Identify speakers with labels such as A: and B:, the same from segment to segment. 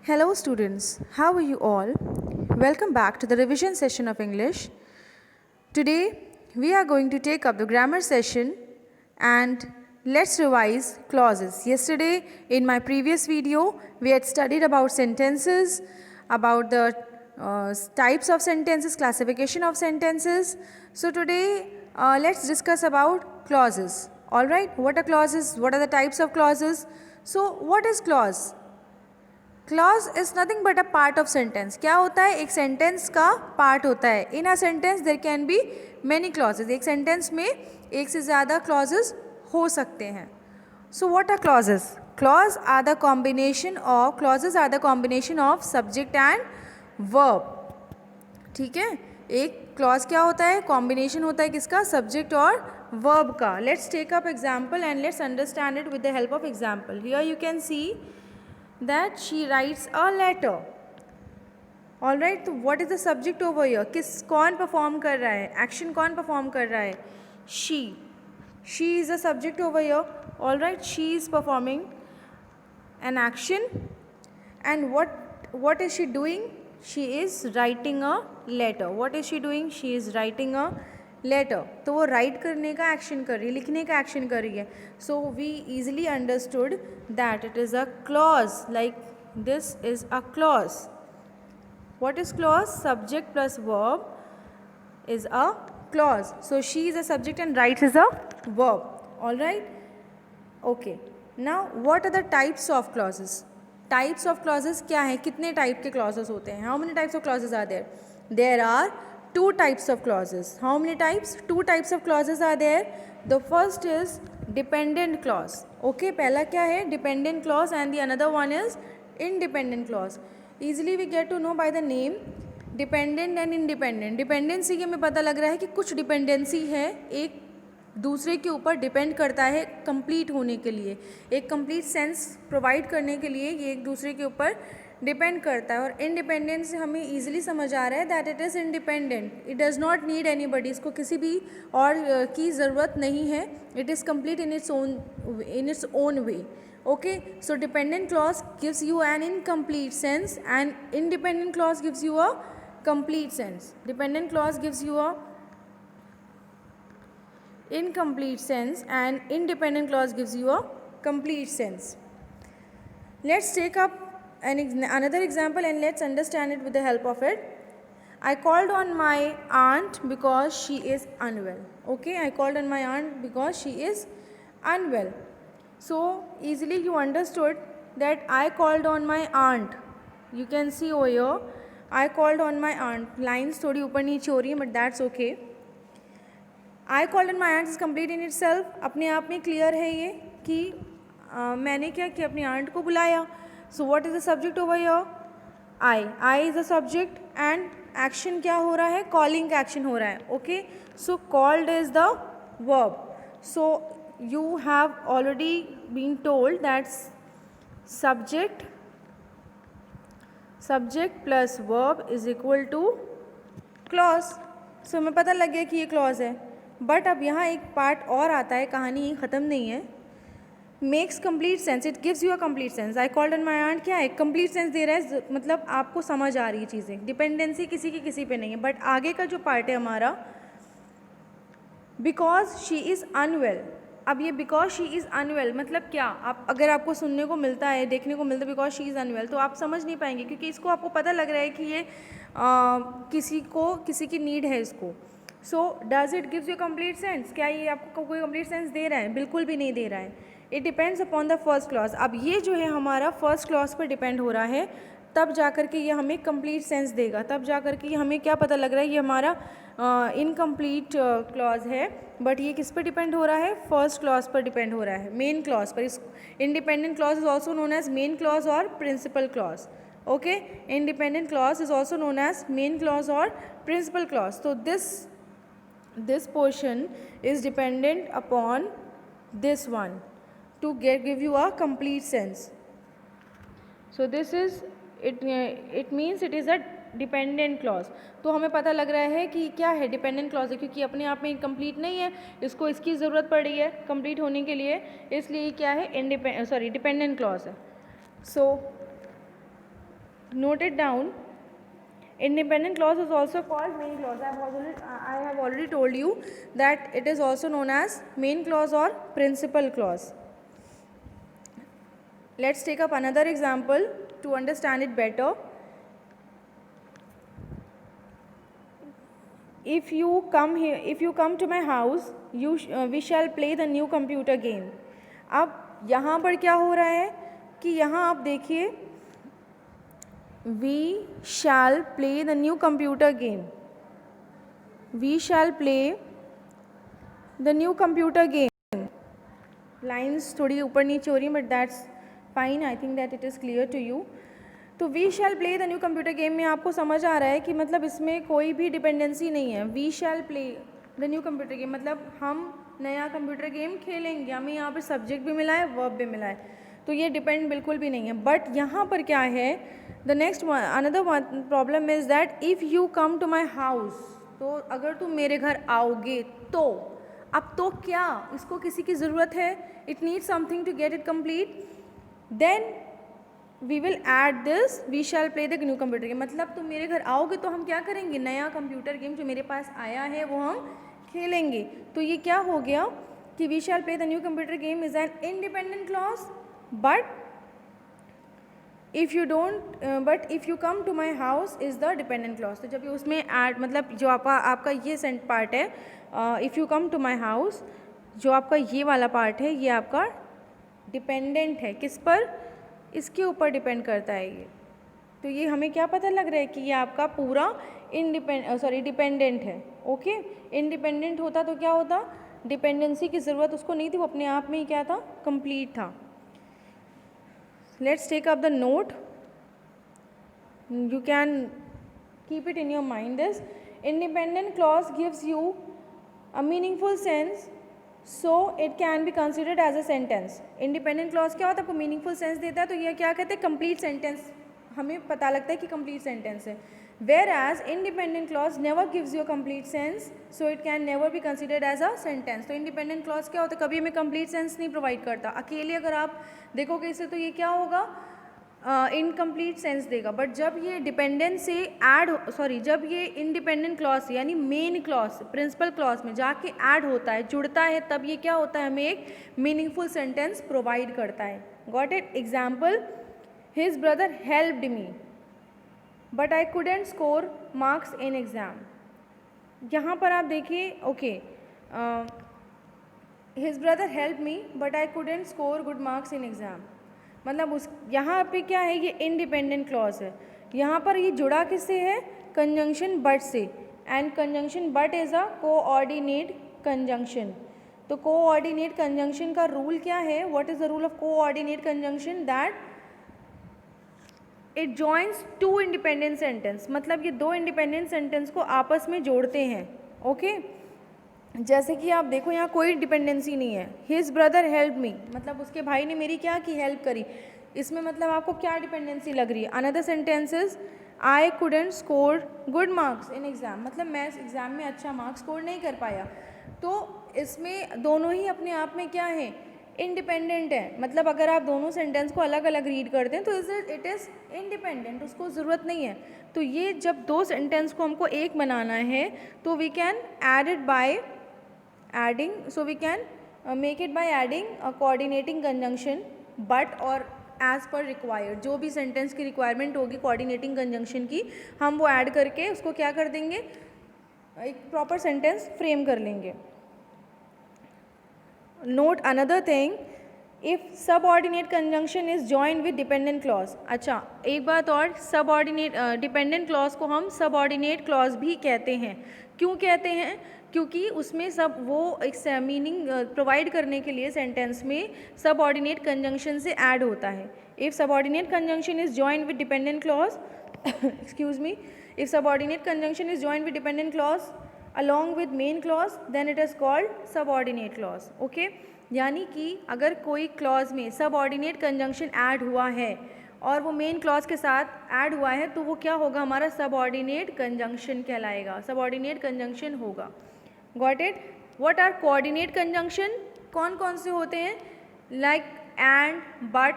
A: Hello students, how are you all? Welcome back to the revision session of English. Today we are going to take up the grammar session and let's revise clauses. Yesterday in my previous video we had studied about sentences, about the types of sentences, classification of sentences. So today let's discuss about clauses. Alright, what are clauses? What are the types of clauses? So what is clause? Clause is nothing but a part of sentence. क्या होता है? एक sentence का part होता है. In a sentence there can be many clauses. एक sentence में एक से ज़्यादा क्लॉजेज हो सकते हैं. So what are clauses? Clause are the combination of clauses are the combination of subject and verb. ठीक है, एक क्लॉज क्या होता है? कॉम्बिनेशन होता है किसका? सब्जेक्ट और वर्ब का. Let's take up example and let's understand it with the help of example. Here you can see that she writes a letter. All right, तो what is the subject over here? कौन perform कर रहा है? Action कौन perform कर रहा है? She is the subject over here. All right, she is performing an action. And what is she doing? She is writing a letter. What is she doing? She is writing a letter. तो वो right करने का action कर रही है, लिखने का action कर रही है. So we easily understood that it is a clause. Like this is a clause. What is clause? Subject plus verb is a clause. So she is a subject and write is a verb. All right, okay. Now what are the types of clauses? Types of clauses क्या है? कितने type के clauses होते हैं? How many types of clauses are there? There are two types of clauses. How many types? Two types of clauses are there. The first is dependent clause. Okay, पहला क्या है? Dependent clause and the another one is independent clause. Easily we get to know by the name dependent and independent. Dependency के हमें पता लग रहा है कि कुछ dependency है, एक दूसरे के ऊपर डिपेंड करता है कंप्लीट होने के लिए, एक कंप्लीट सेंस प्रोवाइड करने के लिए ये एक दूसरे के ऊपर डिपेंड करता है. और इंडिपेंडेंट से हमें ईजिली समझ आ रहा है that it is independent. It does not need anybody. इसको किसी भी और की ज़रूरत नहीं है. It is complete in its own way. Okay, so dependent clause gives you N incomplete sense and independent clause gives you a complete sense. Dependent clause gives you a incomplete sense and independent clause gives you a complete sense. Let's take up another example and let's understand it with the help of it. I called on my aunt because she is unwell. Okay, I called on my aunt because she is unwell. So easily you understood that I called on my aunt. You can see over here I called on my aunt. Lines थोड़ी ऊपर नीचे हो रही है but that's okay. I called on my aunt is complete in itself. अपने आप में clear है ये कि मैंने क्या किया? अपनी आंट को बुलाया. So what is the subject over here? I is the subject and action क्या हो रहा है? कॉलिंग का एक्शन हो रहा है. Okay, so called is the verb. So you have already been told that subject plus verb is equal to clause. So हमें पता लग गया कि ये क्लॉज है. बट अब यहाँ एक पार्ट और आता है, कहानी ख़त्म नहीं है. Makes complete sense. It gives you a complete sense. I called on my aunt क्या है? कंप्लीट सेंस दे रहा है. मतलब आपको समझ आ रही है चीज़ें. डिपेंडेंसी किसी की किसी पे नहीं है. बट आगे का जो पार्ट है हमारा, बिकॉज शी इज़ अनवेल. अब ये बिकॉज शी इज़ अनवेल मतलब क्या? आप अगर आपको सुनने को मिलता है, देखने को मिलता है बिकॉज शी इज़ अनवेल, तो आप समझ नहीं पाएंगे क्योंकि इसको आपको पता लग रहा है कि ये किसी की नीड है इसको. So does it gives you complete sense? क्या ये आपको कोई कंप्लीट सेंस दे रहा है? बिल्कुल भी नहीं दे रहा है. It depends upon the first clause. अब ये जो है हमारा फर्स्ट क्लॉज पर डिपेंड हो रहा है, तब जा कर के ये हमें कंप्लीट सेंस देगा. तब जा कर के हमें क्या पता लग रहा है? ये हमारा इनकम्प्लीट क्लॉज है. बट ये किस पर डिपेंड हो रहा है? फर्स्ट क्लॉज पर डिपेंड हो रहा है, मेन क्लॉज पर. This independent clause is also known as main clause और principal clause. Okay, independent clause is also known as main clause और प्रिंसिपल क्लॉज. तो this portion is dependent upon this one to give you a complete sense. So this is it means it is a dependent clause. तो हमें पता लग रहा है कि क्या है? डिपेंडेंट क्लॉज है क्योंकि अपने आप में इनकम्प्लीट नहीं है, इसको इसकी ज़रूरत पड़ रही है कंप्लीट होने के लिए, इसलिए क्या है? डिपेंडेंट क्लॉज है. सो note it down. Independent clause is also called main clause. I have already told you that it is also known as main clause or principal clause. Let's take up another example to understand it better. If you come to my house, we shall play the new computer game. अब यहाँ पर क्या हो रहा है कि यहाँ आप देखिए, we shall play the new computer game. We shall play the new computer game. Lines थोड़ी ऊपर नीचे हो रही हैं, but that's fine. I think that it is clear to you. तो we shall play the new computer game में आपको समझ आ रहा है कि मतलब इसमें कोई भी डिपेंडेंसी नहीं है. We shall play the new computer game मतलब हम नया कंप्यूटर गेम खेलेंगे. हमें यहाँ पर सब्जेक्ट भी मिला है, वर्ब भी मिला है, तो ये डिपेंड बिल्कुल भी नहीं है. बट यहाँ पर क्या है, the next another problem is that if you come to my house, तो अगर तुम मेरे घर आओगे तो, अब तो क्या, इसको किसी की ज़रूरत है, it need something to get it complete, then we will add this we shall play the new computer game. मतलब तुम मेरे घर आओगे तो हम क्या करेंगे, नया कंप्यूटर गेम जो मेरे पास आया है वो हम खेलेंगे. तो ये क्या हो गया कि we shall play the new computer game is an independent clause, but if you come to my house is the dependent clause. तो जब उसमें ऐड मतलब जो आपका ये सेंट पार्ट है, if you come to my house, जो आपका ये वाला पार्ट है ये आपका डिपेंडेंट है. किस पर, इसके ऊपर डिपेंड करता है ये. तो ये हमें क्या पता लग रहा है कि ये आपका पूरा डिपेंडेंट है. ओके, इंडिपेंडेंट होता तो क्या होता, डिपेंडेंसी की ज़रूरत उसको नहीं थी, वो अपने आप में ही क्या था, कंप्लीट था. Let's take up the note. You can keep it in your mind. This independent clause gives you a meaningful sense, so it can be considered as a sentence. Independent clause क्या होता है, आपको meaningful sense देता है, तो ये क्या कहते हैं, कंप्लीट सेंटेंस. हमें पता लगता है कि कंप्लीट सेंटेंस है. Whereas independent clause never gives you a complete sense, so it can never be considered as a sentence. तो इंडिपेंडेंट क्लॉज क्या होता है, कभी हमें कंप्लीट सेंस नहीं प्रोवाइड करता. अकेले अगर आप देखोगे इसे तो ये क्या होगा, इनकम्प्लीट सेंस देगा. बट जब ये डिपेंडेंट से जब ये इंडिपेंडेंट क्लॉज यानी मेन क्लॉज प्रिंसिपल क्लॉज में जाके ऐड होता है, जुड़ता है, तब ये क्या होता है, हमें एक मीनिंगफुल सेंटेंस प्रोवाइड करता है. Got it. Example, his brother helped me but I couldn't score marks in exam. यहाँ पर आप देखिए, okay, his brother help me but I couldn't score good marks in exam. मतलब उस यहाँ पे क्या है, ये इंडिपेंडेंट क्लॉज है. यहाँ पर ये जुड़ा किससे है, कंजंक्शन बट से. And conjunction but is a coordinate conjunction. तो कोऑर्डिनेट कंजंक्शन का रूल क्या है, what is the rule of coordinate conjunction, that it joins two independent sentence. मतलब ये दो इंडिपेंडेंट सेंटेंस को आपस में जोड़ते हैं. ओके, जैसे कि आप देखो यहाँ कोई डिपेंडेंसी नहीं है. हिज ब्रदर हेल्प मी मतलब उसके भाई ने मेरी क्या की, हेल्प करी. इसमें मतलब आपको क्या डिपेंडेंसी लग रही है. Another sentences, I couldn't score good marks in exam मतलब मैं इस एग्ज़ाम में अच्छा मार्क्स स्कोर नहीं कर पाया. तो इसमें दोनों ही अपने आप में क्या है, इंडिपेंडेंट है. मतलब अगर आप दोनों सेंटेंस को अलग अलग रीड करते हैं तो इट इज़ इंडिपेंडेंट, उसको ज़रूरत नहीं है. तो ये जब दो सेंटेंस को हमको एक बनाना है तो we can add it by adding, so we can make it by adding a coordinating conjunction but or as per required. जो भी सेंटेंस की रिक्वायरमेंट होगी कोऑर्डिनेटिंग कंजंक्शन की, हम वो ऐड करके उसको क्या कर देंगे, एक प्रॉपर सेंटेंस फ्रेम कर लेंगे. Note another thing, if subordinate conjunction is joined with dependent clause. अच्छा, एक बात और, सबऑर्डिनेट डिपेंडेंट क्लॉज को हम सबऑर्डिनेट क्लॉज भी कहते हैं. क्यों कहते हैं, क्योंकि उसमें सब वो एक मीनिंग प्रोवाइड करने के लिए सेंटेंस में सबऑर्डिनेट कंजंक्शन से ऐड होता है. If subordinate conjunction is joined with dependent clause excuse me, if subordinate conjunction is joined with dependent clause along with main clause then it is called subordinate clause. Okay, यानी कि अगर कोई clause में subordinate conjunction add हुआ है और वो main clause के साथ ऐड हुआ है तो वो क्या होगा, हमारा सबऑर्डिनेट कंजंक्शन कहलाएगा, सबऑर्डिनेट कंजंक्शन होगा. Got it. What are coordinate conjunction, कौन कौन से होते हैं, like and, but,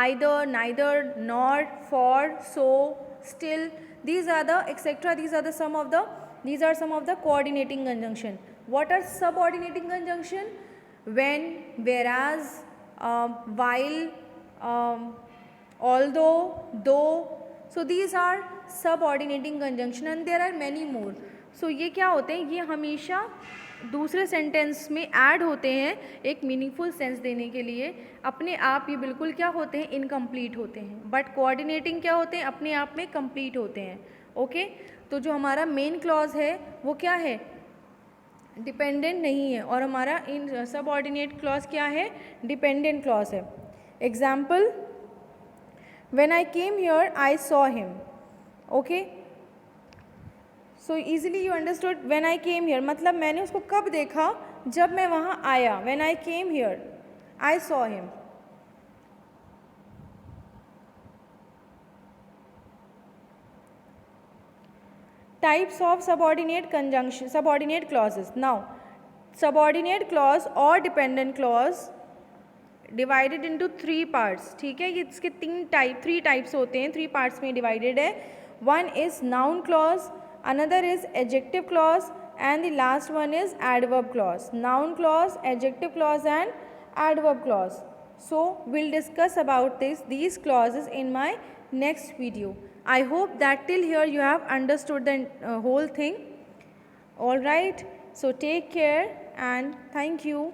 A: either, neither, nor, for, so, still. These are the etc. These are some of the coordinating conjunction. What are subordinating conjunction? When, whereas, while, although, though. So these are subordinating conjunction and there are many more. So ये क्या होते हैं, ये हमेशा दूसरे sentence में add होते हैं एक मीनिंगफुल सेंस देने के लिए. अपने आप ये बिल्कुल क्या होते हैं, इनकम्प्लीट होते हैं. बट कोऑर्डिनेटिंग क्या होते हैं, अपने आप में कंप्लीट होते हैं. ओके तो जो हमारा मेन क्लॉज है वो क्या है, डिपेंडेंट नहीं है. और हमारा इन सबऑर्डिनेट क्लॉज क्या है, डिपेंडेंट क्लॉज है. Example, when I came here I saw him. Okay, so easily you understood. when I came here मतलब मैंने उसको कब देखा, जब मैं वहाँ आया. when I came here I saw him. Types of subordinate conjunction, subordinate clauses. Now subordinate clause और dependent clause divided into 3 parts. ठीक है, ये इसके 3 टाइप्स होते हैं, 3 पार्ट्स में डिवाइडेड है. One is noun clause, another is adjective clause and the last one is adverb clause. Noun clause, adjective clause and adverb clause. So will discuss about these clauses in my next video. I hope that till here you have understood the whole thing. All right, so take care and thank you.